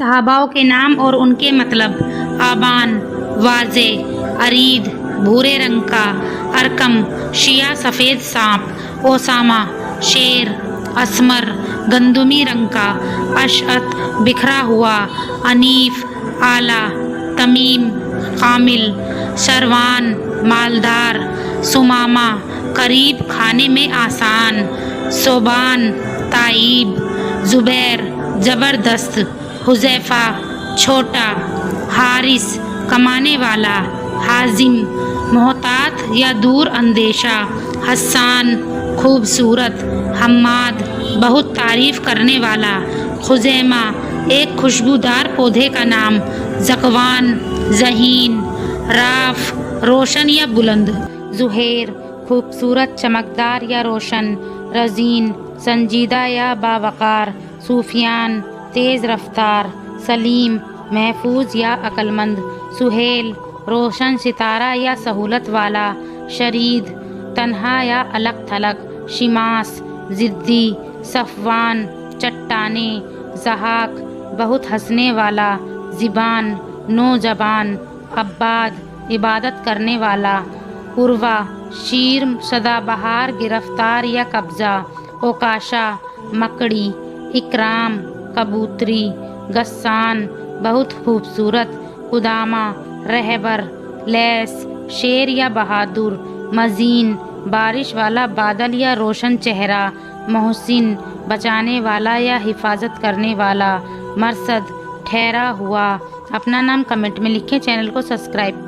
صحاباؤں کے نام اور ان کے مطلب: آبان، واضح، ارید، بھورے رنگ کا، ارکم، شیعہ سفید سانپ، اسامہ، شیر، اسمر، گندمی رنگ کا، اشعث، بکھرا ہوا، انیف، اعلیٰ، تمیم، کامل، شروان، مالدار، ثمامہ، قریب، کھانے میں آسان، ثوبان، تائب، زبیر، زبردست، حذیفہ، چھوٹا، حارث، کمانے والا، حازم، محتاط یا دور اندیشہ، حسان، خوبصورت، حماد، بہت تعریف کرنے والا، خزیمہ، ایک خوشبودار پودے کا نام، ذکوان، ذہین، راف، روشن یا بلند، زہیر، خوبصورت، چمکدار یا روشن، رزین، سنجیدہ یا باوقار، سفیان، تیز رفتار، سلیم، محفوظ یا عقل مند، سہیل، روشن ستارہ یا سہولت والا، شرید، تنہا یا الگ تھلگ، شماس، ضدی، صفوان، چٹانیں، ضحاک، بہت ہنسنے والا، زبان، نوجوان، عباد، عبادت کرنے والا، عروہ، شیر، سدا بہار، گرفتار یا قبضہ، اوکاشا، مکڑی، اکرام، کبوتری، غسان، بہت خوبصورت، قدامہ، رہبر، لیث، شیر یا بہادر، مزین، بارش والا بادل یا روشن چہرہ، محسن، بچانے والا یا حفاظت کرنے والا، مرصد، ٹھہرا ہوا۔ اپنا نام کمنٹ میں لکھیں، چینل کو سبسکرائب